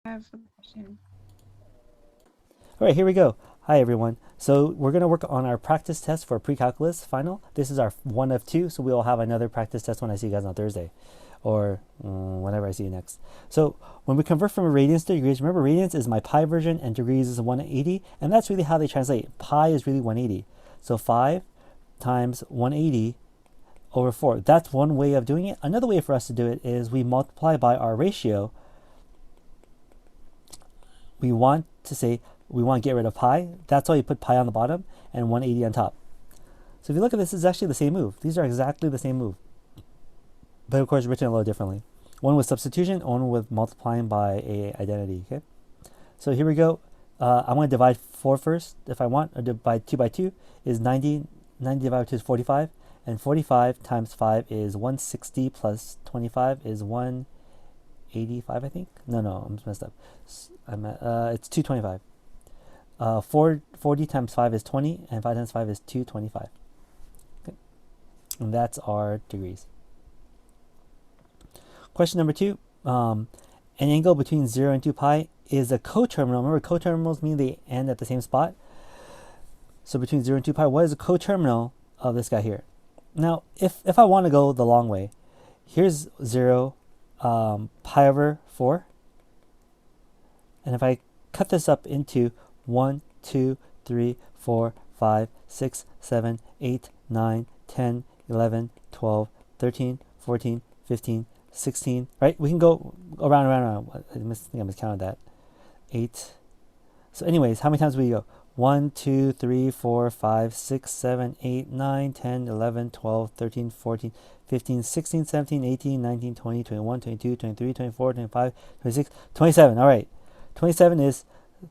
I have a question. All right, here we go. Hi, everyone. So we're going to work on our practice test for Precalculus Final. This is our one of two, so we'll have another practice test when I see you guys on Thursday or whenever I see you next. So when we convert from radians to degrees, remember radians is my pi version and degrees is 180, and that's really how they translate. Pi is really 180. So 5 times 180 over 4. That's one way of doing it. Another way for us to do it is we multiply by our ratio. We want to say we want to get rid of pi. That's why you put pi on the bottom and 180 on top. So if you look at this, it's actually the same move. These are exactly the same move, but of course written a little differently. One with substitution, one with multiplying by a identity. Okay, so here we go. I'm going to divide 4 first if I want, or divide 2 by 2 is 90. 90 divided by 2 is 45, and 45 times 5 is 160 plus 25 is 185, I think. No, I'm messed up. It's 225. 40 times 5 is 20, and 5 times 5 is 225. Okay. And that's our degrees. Question number 2. An angle between 0 and 2 pi is a coterminal. Remember, coterminals mean they end at the same spot. So between 0 and 2 pi, what is a coterminal of this guy here? Now, if I want to go the long way, here's 0, pi over 4. And if I cut this up into 1, 2, 3, 4, 5, 6, 7, 8, 9, 10, 11, 12, 13, 14, 15, 16, right? We can go around. I think I miscounted that. 8. So anyways, how many times will we go? 1, 2, 3, 4, 5, 6, 7, 8, 9, 10, 11, 12, 13, 14, 15, 16, 17, 18, 19, 20, 21, 22, 23, 24, 25, 26, 27. All right. 27 is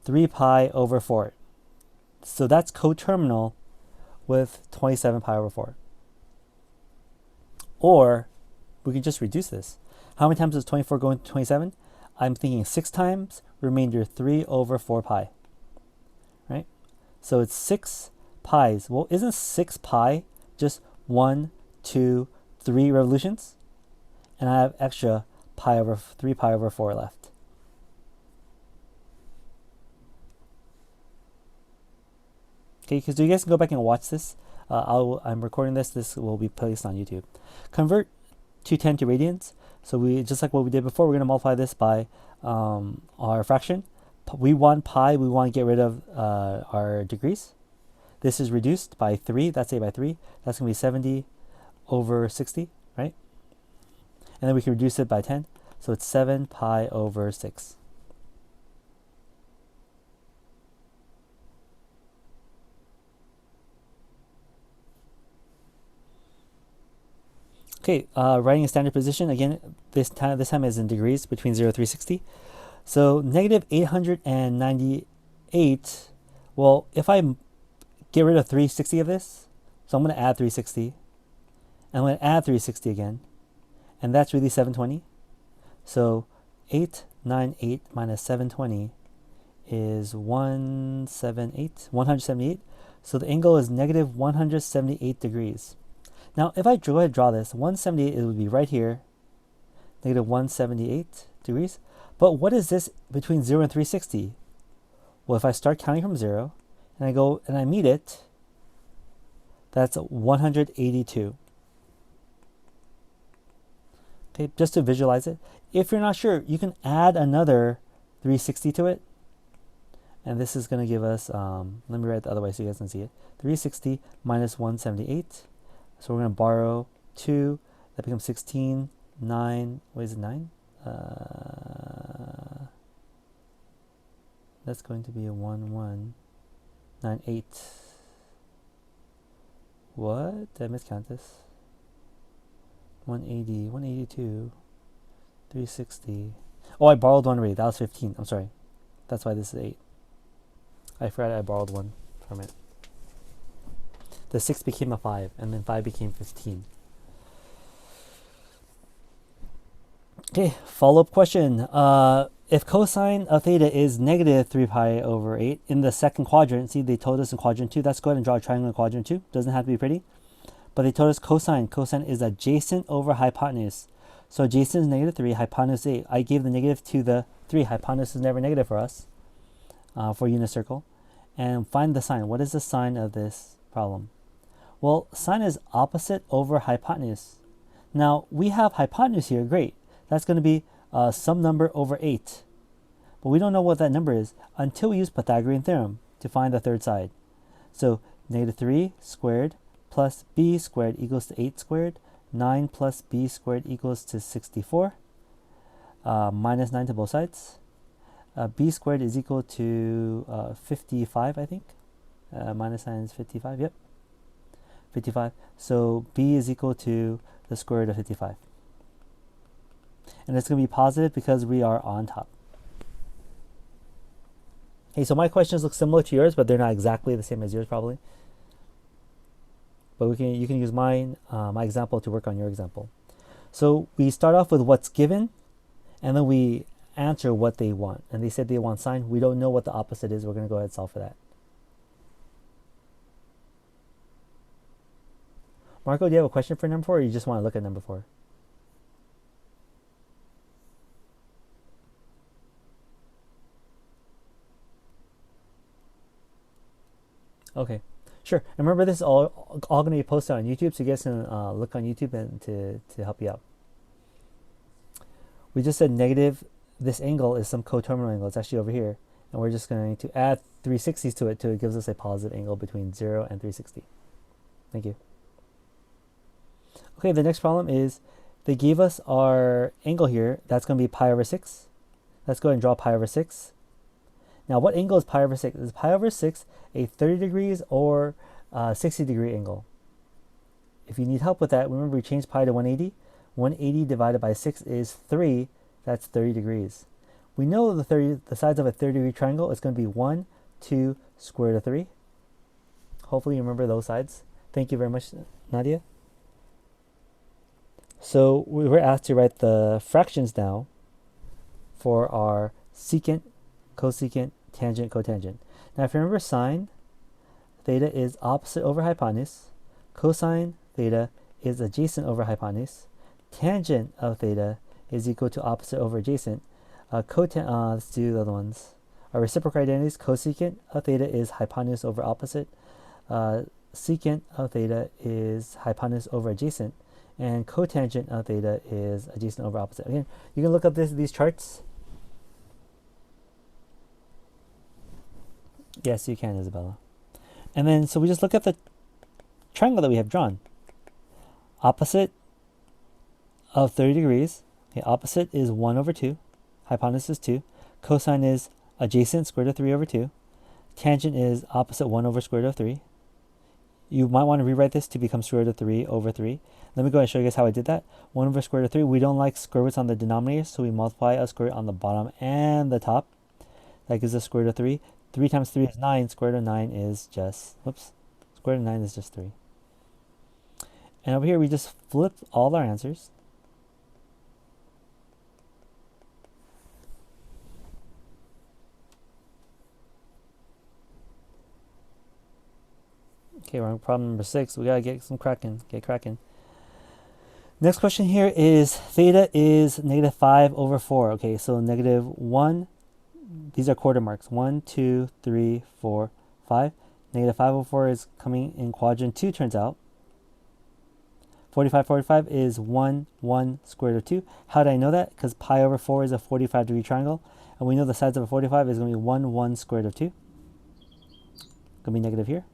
3 pi over 4. So that's coterminal with 27 pi over 4. Or we can just reduce this. How many times does 24 go into 27? I'm thinking 6 times, remainder 3 over 4 pi. Right? So it's 6 pi's. Well, isn't 6 pi just 1, 2, 3 revolutions? And I have extra 3 pi over 4 left. Okay, because you guys can go back and watch this. I'm recording this. This will be placed on YouTube. Convert 210 to radians. So we just like what we did before, we're going to multiply this by our fraction. We want pi. We want to get rid of our degrees. This is reduced by 3. That's a by 3. That's going to be 70 over 60, right? And then we can reduce it by 10. So it's 7 pi over 6. Okay, writing a standard position again. This time is in degrees between 0 and 360. So negative 898. Well, if I get rid of 360 of this, so I'm going to add 360. I'm going to add 360 again, and that's really 720. So 898 minus 720 is 178. So the angle is negative 178 degrees. Now, if I go ahead and draw this, 178, it would be right here, negative 178 degrees. But what is this between 0 and 360? Well, if I start counting from 0, and I go and I meet it, that's 182. Okay, just to visualize it. If you're not sure, you can add another 360 to it. And this is going to give us, let me write it the other way so you guys can see it. 360 minus 178. So we're going to borrow 2. That becomes 16. 9. What is it, 9? That's going to be a 1, 1, 9, 8. What? Did I miscount this? 180, 182, 360. Oh, I borrowed one already. That was 15. I'm sorry. That's why this is 8. I forgot I borrowed one from it. The 6 became a 5, and then 5 became 15. Okay, follow-up question. If cosine of theta is negative 3 pi over 8 in the second quadrant, see they told us in quadrant 2, let's go ahead and draw a triangle in quadrant 2. Doesn't have to be pretty. But they told us cosine. Cosine is adjacent over hypotenuse. So adjacent is negative 3, hypotenuse is 8. I gave the negative to the 3. Hypotenuse is never negative for us, for unit circle. And find the sine. What is the sine of this problem? Well, sine is opposite over hypotenuse. Now, we have hypotenuse here, great. That's going to be some number over 8. But we don't know what that number is until we use Pythagorean theorem to find the third side. So, negative 3 squared plus b squared equals to 8 squared. 9 plus b squared equals to 64. Minus 9 to both sides. B squared is equal to 55, I think. Minus 9 is 55, yep. 55. So b is equal to the square root of 55. And it's going to be positive because we are on top. Okay, so my questions look similar to yours, but they're not exactly the same as yours probably. But you can use my example to work on your example. So we start off with what's given, and then we answer what they want. And they said they want sine. We don't know what the opposite is. We're going to go ahead and solve for that. Marco, do you have a question for number 4, or you just want to look at number 4? Okay, sure. And remember, this is all going to be posted on YouTube, so you guys can look on YouTube and to help you out. We just said negative. This angle is some coterminal angle. It's actually over here. And we're just going to add 360s to it, it gives us a positive angle between 0 and 360. Thank you. Okay, the next problem is they gave us our angle here. That's going to be pi over 6. Let's go ahead and draw pi over 6. Now, what angle is pi over 6? Is pi over 6 a 30 degrees or 60 degree angle? If you need help with that, remember we changed pi to 180. 180 divided by 6 is 3. That's 30 degrees. We know the sides of a 30 degree triangle is going to be 1, 2, square root of 3. Hopefully you remember those sides. Thank you very much, Nadia. So we were asked to write the fractions now for our secant, cosecant, tangent, cotangent. Now if you remember, sine theta is opposite over hypotenuse. Cosine theta is adjacent over hypotenuse. Tangent of theta is equal to opposite over adjacent. Let's do the other ones. Our reciprocal identities, cosecant of theta is hypotenuse over opposite. Secant of theta is hypotenuse over adjacent. And cotangent of theta is adjacent over opposite. Again, you can look up these charts. Yes, you can, Isabella. And then, so we just look at the triangle that we have drawn. Opposite of 30 degrees. Okay, opposite is 1 over 2. Hypotenuse is 2. Cosine is adjacent, square root of 3 over 2. Tangent is opposite 1 over square root of 3. You might want to rewrite this to become square root of 3 over 3. Let me go ahead and show you guys how I did that. 1 over square root of 3. We don't like square roots on the denominator, so we multiply a square root on the bottom and the top. That gives us square root of 3. 3 times 3 is 9. Square root of 9 is just, square root of 9 is just 3. And over here, we just flip all our answers. Okay, we're on problem number 6. We gotta get cracking. Next question here is theta is negative 5 over 4. Okay, so negative 1. These are quarter marks. 1, 2, 3, 4, 5. Negative 5 over 4 is coming in quadrant 2, turns out. 45 is 1, 1, square root of 2. How did I know that? Because pi over 4 is a 45 degree triangle. And we know the sides of a 45 is going to be 1, 1, square root of 2. Going to be negative here.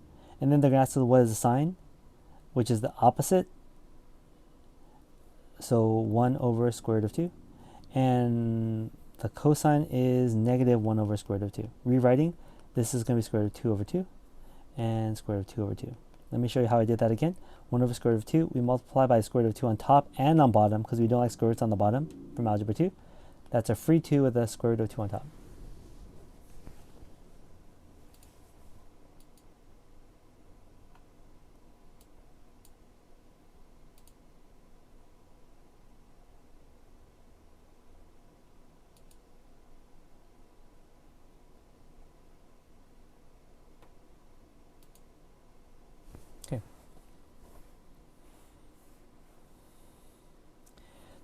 And then they're going to ask us what is the sine, which is the opposite. So 1 over square root of 2. And the cosine is negative 1 over square root of 2. Rewriting, this is going to be square root of 2 over 2 and square root of 2 over 2. Let me show you how I did that again. 1 over square root of 2, we multiply by square root of 2 on top and on bottom because we don't like square roots on the bottom from algebra 2. That's a free 2 with a square root of 2 on top.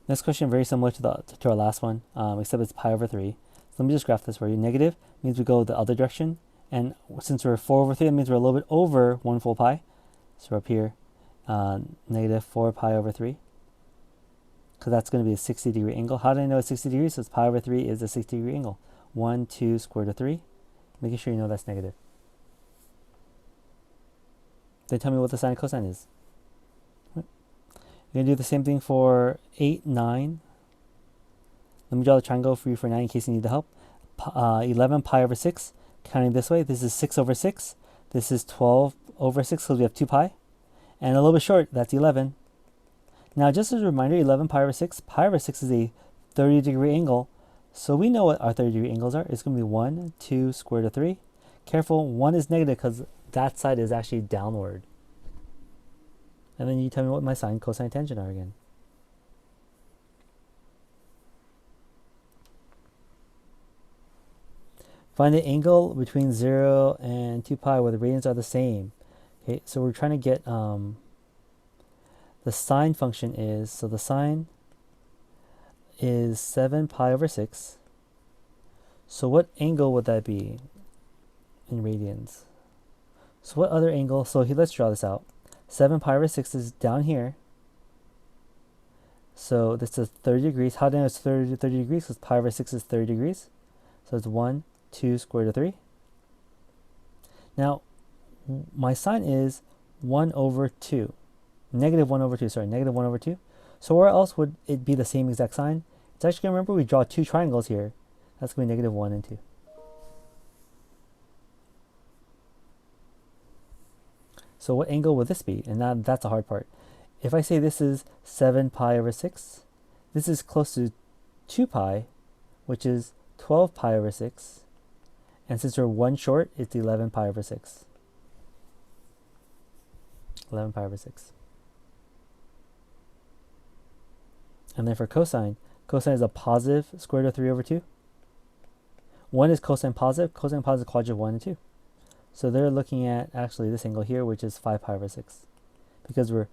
Next question, very similar to our last one, except it's pi over 3. So let me just graph this for you. Negative means we go the other direction. And since we're 4 over 3, that means we're a little bit over 1 full pi. So we're up here, negative 4 pi over 3. Because that's going to be a 60-degree angle. How do I know it's 60 degrees? So it's pi over 3 is a 60-degree angle. 1, 2, square root of 3. Making sure you know that's negative. Then tell me what the sine and cosine is. Right. We're going to do the same thing for 8, 9. Let me draw the triangle for you for 9 in case you need the help. 11 pi over 6. Counting this way, this is 6 over 6. This is 12 over 6 because we have 2 pi. And a little bit short, that's 11. Now, just as a reminder, 11 pi over 6. Pi over 6 is a 30-degree angle. So we know what our 30-degree angles are. It's going to be 1, 2, square root of 3. Careful, 1 is negative because that side is actually downward. And then you tell me what my sine, cosine, tangent are again. Find the angle between 0 and 2 pi where the radians are the same. Okay, so we're trying to get the sine function is, so the sine is 7 pi over 6. So what angle would that be in radians? So what other angle? So here, let's draw this out. 7 pi over 6 is down here. So this is 30 degrees. How do I know it's 30 degrees? Because pi over 6 is 30 degrees. So it's 1, 2, square root of 3. Now, my sine is 1 over 2. Negative 1 over 2, sorry, negative 1 over 2. So where else would it be the same exact sign? It's actually going to, remember, we draw two triangles here. That's going to be negative 1 and 2. So what angle would this be? And that's the hard part. If I say this is 7 pi over 6, this is close to 2 pi, which is 12 pi over 6. And since we're 1 short, it's 11 pi over 6. 11 pi over 6. And then for cosine, cosine is a positive square root of 3 over 2. 1 is cosine positive quadrant 1 and 2. So they're looking at actually this angle here, which is 5 pi over 6. Because we're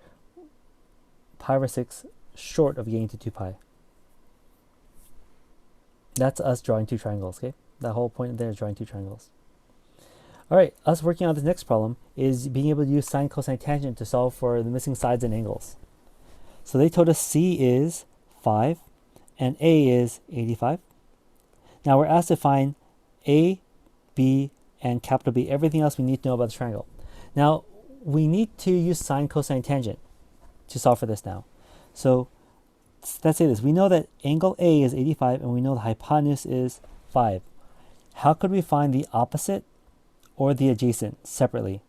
pi over 6 short of getting to 2 pi. That's us drawing two triangles, okay? That whole point there is drawing two triangles. All right, us working on this next problem is being able to use sine, cosine, tangent to solve for the missing sides and angles. So they told us C is 5 and A is 85. Now we're asked to find A, B, and capital B, everything else we need to know about the triangle. Now, we need to use sine, cosine, tangent to solve for this now. So let's say this. We know that angle A is 85 and we know the hypotenuse is 5. How could we find the opposite or the adjacent separately?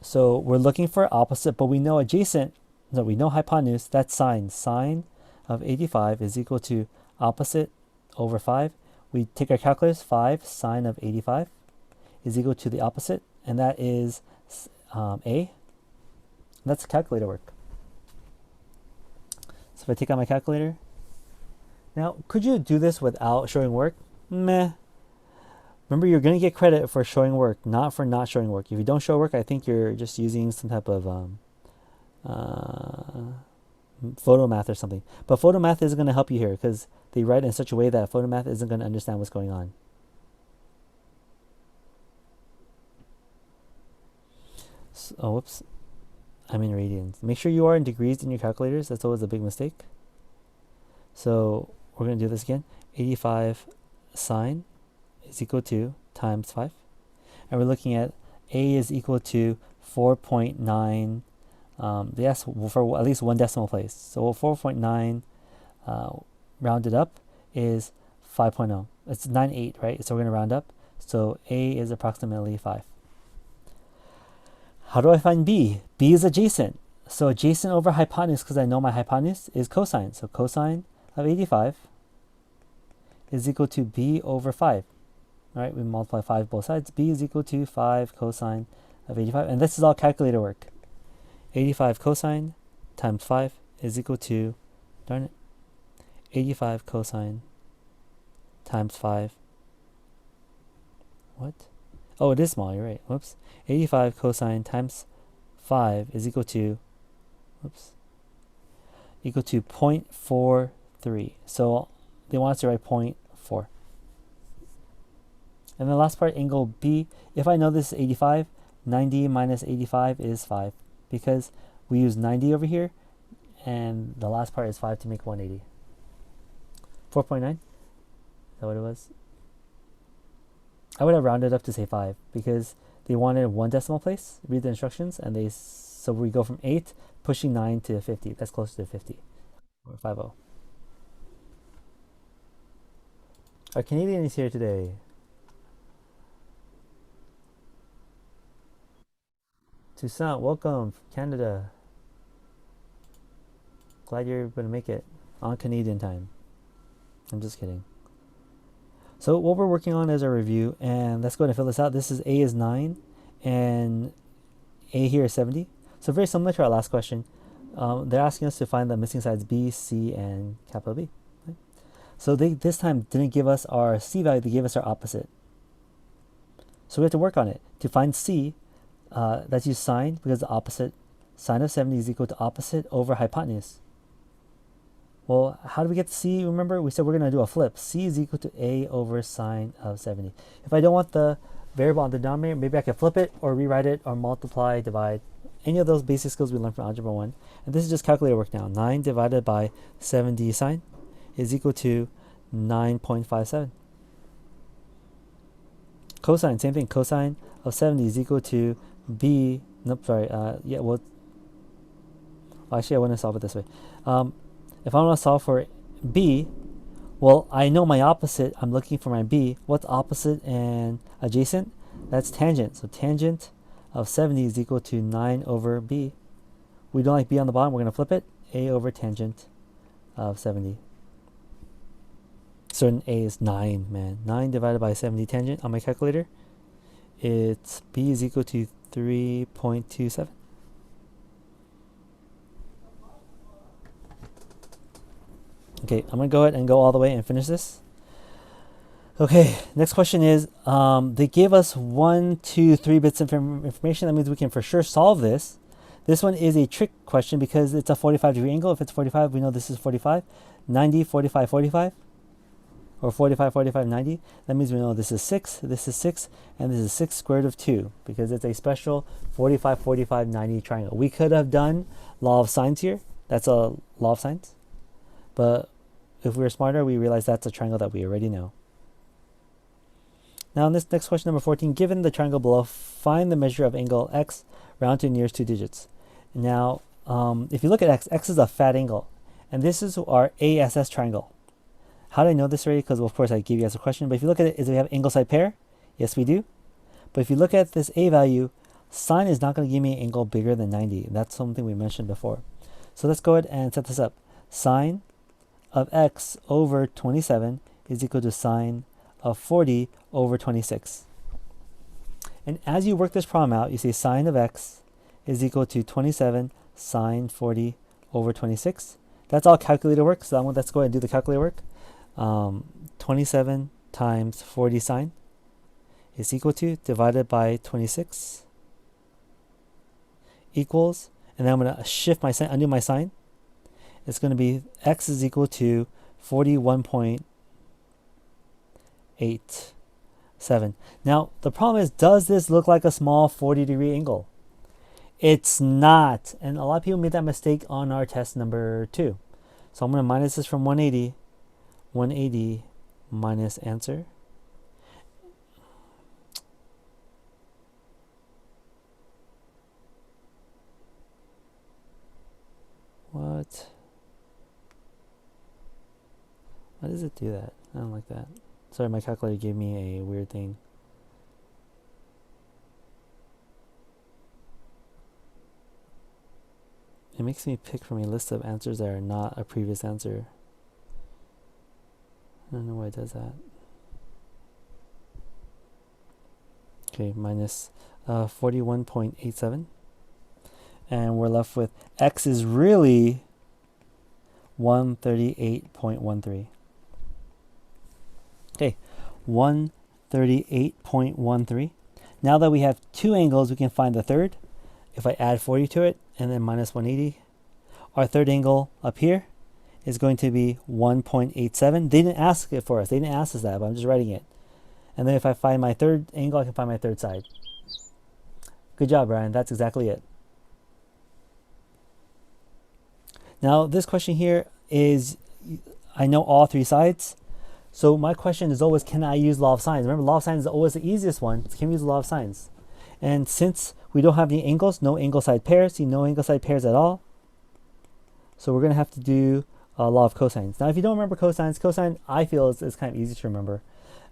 So we're looking for opposite, but we know adjacent, no, we know hypotenuse, that's sine. Sine of 85 is equal to opposite over 5. We take our calculus, 5 sine of 85 is equal to the opposite, and that is A. That's calculator work. So if I take out my calculator, now could you do this without showing work? Meh. Remember, you're going to get credit for showing work, not for not showing work. If you don't show work, I think you're just using some type of photo math or something. But photo math isn't going to help you here because they write in such a way that photo math isn't going to understand what's going on. So, oh, whoops. I'm in radians. Make sure you are in degrees in your calculators. That's always a big mistake. So we're going to do this again. 85 sine is equal to times 5. And we're looking at A is equal to 4.9. Yes, for at least one decimal place. So 4.9 rounded up is 5.0. It's 9.8, right? So we're going to round up. So A is approximately 5. How do I find B? B is adjacent. So adjacent over hypotenuse, because I know my hypotenuse, is cosine. So cosine of 85 is equal to B over 5. All right, we multiply 5 both sides. B is equal to 5 cosine of 85. And this is all calculator work. 85 cosine times 5 is equal to, darn it, 85 cosine times 5. What? Oh, it is small, you're right. Whoops. 85 cosine times 5 is equal to, whoops, equal to 0.43. So they want us to write 0.4. And the last part, angle B, if I know this is 85, 90 minus 85 is 5, because we use 90 over here, and the last part is 5 to make 180. 4.9? Is that what it was? I would have rounded up to say 5, because they wanted one decimal place. Read the instructions, and so we go from 8, pushing 9 to 50. That's closer to 50, or 50. Our Canadian is here today. Toussaint, welcome, Canada. Glad you're going to make it on Canadian time. I'm just kidding. So what we're working on is a review, and let's go ahead and fill this out. This is A is 9, and A here is 70. So very similar to our last question. They're asking us to find the missing sides B, C, and capital B. Right? So they this time didn't give us our C value, they gave us our opposite. So we have to work on it. To find C, let's use sine, because the opposite, sine of 70 is equal to opposite over hypotenuse. Well, how do we get to C? Remember, we said we're going to do a flip. C is equal to A over sine of 70. If I don't want the variable on the denominator, maybe I can flip it or rewrite it or multiply, divide. Any of those basic skills we learned from Algebra 1. And this is just calculator work now. 9 divided by 70 sine is equal to 9.57. Cosine, same thing. Cosine of 70 is equal to B. Nope, sorry. Actually, I want to solve it this way. If I want to solve for B, well, I know my opposite. I'm looking for my B. What's opposite and adjacent? That's tangent. So tangent of 70 is equal to 9 over B. We don't like B on the bottom. We're going to flip it. A over tangent of 70. So A is 9, man. 9 divided by 70 tangent on my calculator. It's B is equal to 3.27. Okay, I'm going to go ahead and go all the way and finish this. Okay, next question is, they gave us 1, 2, 3 bits of information. That means we can for sure solve this. This one is a trick question because it's a 45-degree angle. If it's 45, we know this is 45. 90, 45, 45. Or 45, 45, 90. That means we know this is 6, and this is 6 squared of 2, because it's a special 45, 45, 90 triangle. We could have done law of sines here. That's a law of sines. But if we were smarter, we realize that's a triangle that we already know. Now in this next question, number 14, given the triangle below, find the measure of angle x round to nearest 2 digits. Now, if you look at x is a fat angle, and this is our ASS triangle. How do I know this already? Because, well, of course, I gave you as a question. But if you look at it, is we have angle side pair? Yes, we do. But if you look at this a value, sine is not going to give me an angle bigger than 90. That's something we mentioned before. So let's go ahead and set this up. Sine of x over 27 is equal to sine of 40 over 26. And as you work this problem out, you say sine of x is equal to 27 sine 40 over 26. That's all calculator work. So let's go ahead and do the calculator work. 27 times 40 sine is equal to, divided by 26, equals, and then I'm going to shift my sign, undo my sign. It's going to be x is equal to 41.87. Now, the problem is, does this look like a small 40-degree angle? It's not. And a lot of people made that mistake on our test number 2. So I'm going to minus this from 180. 180 minus answer. What? Why does it do that? I don't like that. Sorry, my calculator gave me a weird thing. It makes me pick from a list of answers that are not a previous answer. I don't know why it does that. Okay, minus 41.87. And we're left with x is really 138.13. Okay, 138.13. Now that we have two angles, we can find the third. If I add 40 to it and then minus 180, our third angle up here is going to be 1.87. They didn't ask it for us. They didn't ask us that, but I'm just writing it. And then if I find my third angle, I can find my third side. Good job, Brian. That's exactly it. Now, this question here is, I know all three sides. So my question is always, can I use law of sines? Remember, law of sines is always the easiest one. Can we use the law of sines? And since we don't have any angles, no angle side pairs, see no angle side pairs at all. So we're going to have to do a law of cosines. Now, if you don't remember cosines, cosine I feel is kind of easy to remember.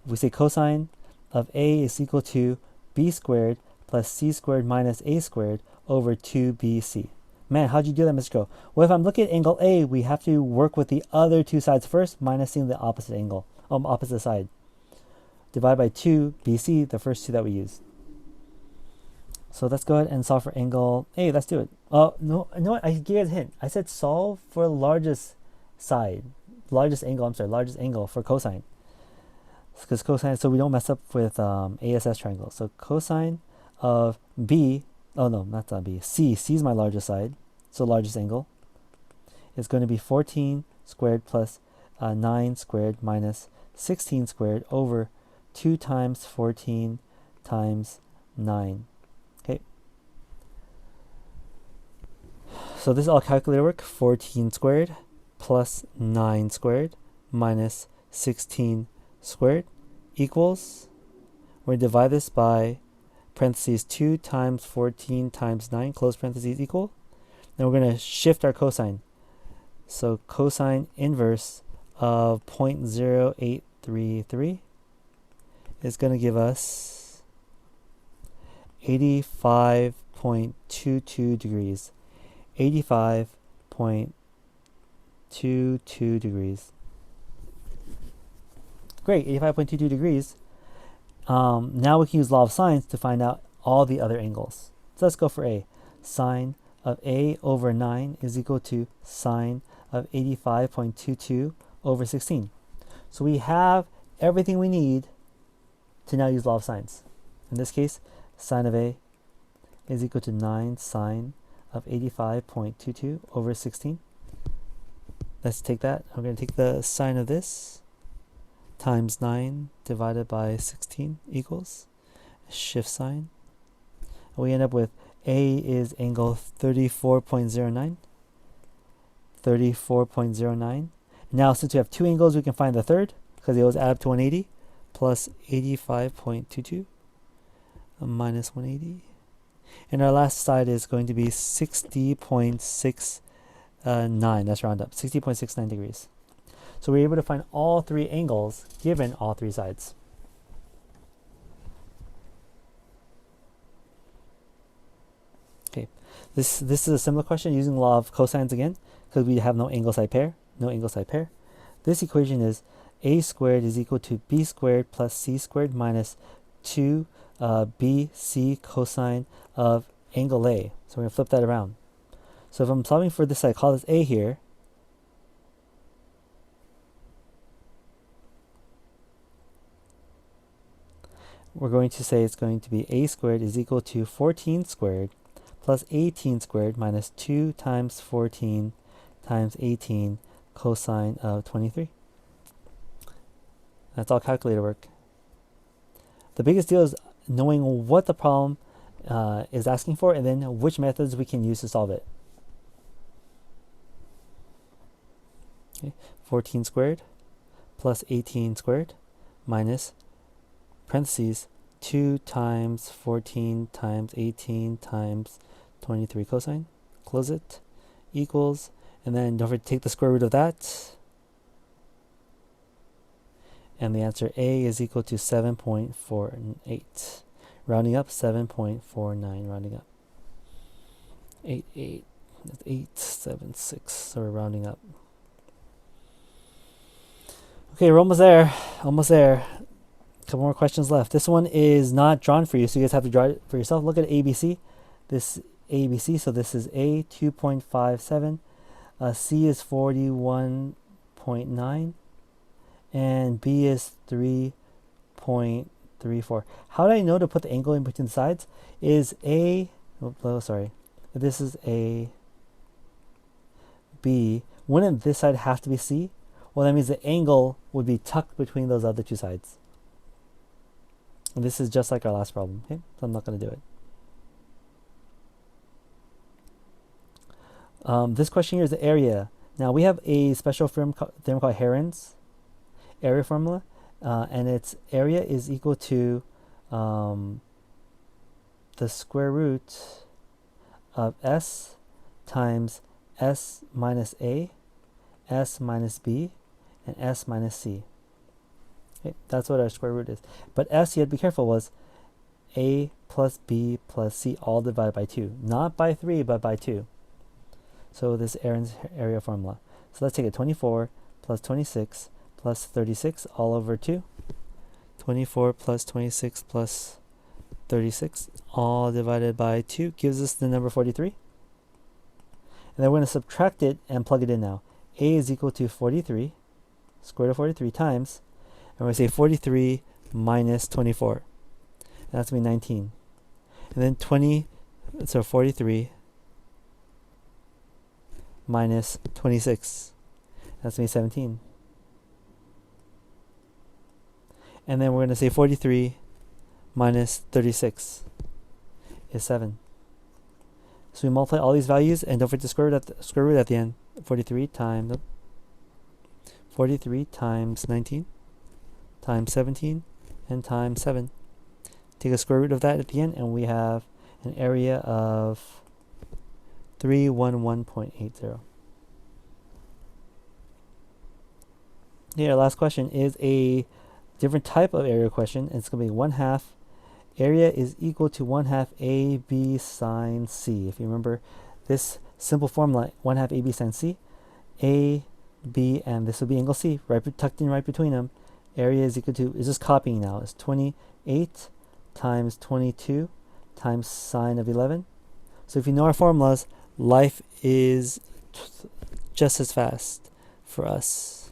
If we say cosine of A is equal to B squared plus C squared minus A squared over 2BC. Man, how'd you do that, Mr. Joe? Well, if I'm looking at angle A, we have to work with the other two sides first, minusing the opposite angle, opposite side. Divide by 2BC, the first two that we used. So let's go ahead and solve for angle A. Let's do it. No, you know what? I gave you a hint. I said solve for the largest side, largest angle for cosine. Because cosine, so we don't mess up with ASS triangle. So cosine of B, oh no, not B, C is my largest side, so largest angle, is going to be 14 squared plus 9 squared minus 16 squared over 2 times 14 times 9. Okay. So this is all calculator work. 14 squared plus 9 squared minus 16 squared equals, we're going to divide this by parentheses 2 times 14 times 9, close parentheses equal. Then we're going to shift our cosine. So cosine inverse of 0.0833 is going to give us 85.22 degrees. 85.22 degrees. Great, 85.22 degrees. Now we can use law of sines to find out all the other angles. So let's go for A. Sine of A over 9 is equal to sine of 85.22 over 16. So we have everything we need to now use law of sines. In this case, sine of A is equal to 9 sine of 85.22 over 16. Let's take that. I'm going to take the sine of this times 9 divided by 16 equals shift sign. And we end up with A is angle 34.09. 34.09. Now, since we have two angles, we can find the third because they always add up to 180 plus 85.22 minus 180. And our last side is going to be 60.69. Let's round up. 60.69 degrees. So we're able to find all three angles given all three sides. Okay, this is a similar question using the law of cosines again, because we have no angle side pair. No angle side pair. This equation is a squared is equal to b squared plus c squared minus 2bc cosine of angle A. So we're going to flip that around. So if I'm solving for this side, call this A here. We're going to say it's going to be a squared is equal to 14 squared plus 18 squared minus 2 times 14 times 18 cosine of 23. That's all calculator work. The biggest deal is knowing what the problem is asking for and then which methods we can use to solve it. Okay. 14 squared plus 18 squared minus parentheses 2 times 14 times 18 times 23 cosine, close it, equals, and then don't forget to take the square root of that. And the answer A is equal to 7.48. Rounding up, 7.49, rounding up. 8.876, so we're rounding up. Okay, we're almost there, almost there. Couple more questions left. This one is not drawn for you, so you guys have to draw it for yourself. Look at ABC. This ABC, so this is A 2.57, C is 41.9, and B is 3.34. How do I know to put the angle in between the sides? Is A, this is A, B, wouldn't this side have to be C? Well, that means the angle would be tucked between those other two sides. And this is just like our last problem, okay? So I'm not going to do it. This question here is the area. Now we have a special theorem called Heron's area formula, and its area is equal to the square root of S times S minus A, S minus B, and S minus C. Okay, that's what our square root is. But S, you have to be careful, was A plus B plus C all divided by 2. Not by 3, but by 2. So this Aaron's area formula. So let's take it. 24 plus 26 plus 36 all over 2. 24 plus 26 plus 36 all divided by 2 gives us the number 43. And then we're going to subtract it and plug it in now. A is equal to 43, square root of 43 times, and we're going to say 43 minus 24. And that's going to be 19. And then 43 minus 26. That's going to be 17. And then we're going to say 43 minus 36 is 7. So we multiply all these values, and don't forget the square root at the end. 43 times 19 times 17 and times 7. Take a square root of that at the end, and we have an area of 311.80. Our last question is a different type of area question. It's going to be 1/2 area is equal to 1/2 AB sine C. If you remember this simple formula, 1/2 AB sine C, A, B, and this would be angle C, tucked in right between them. Area is equal to, is just copying now, it's 28 times 22 times sine of 11. So if you know our formulas, life is just as fast for us.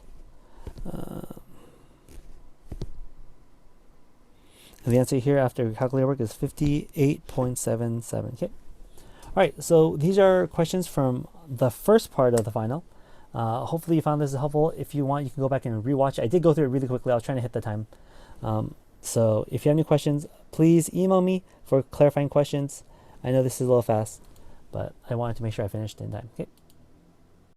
And the answer here after calculator work is 58.77. Okay. All right. So these are questions from the first part of the final. Hopefully you found this helpful. If you want, you can go back and rewatch it. I did go through it really quickly. I was trying to hit the time. So if you have any questions, please email me for clarifying questions. I know this is a little fast, but I wanted to make sure I finished in time. Okay.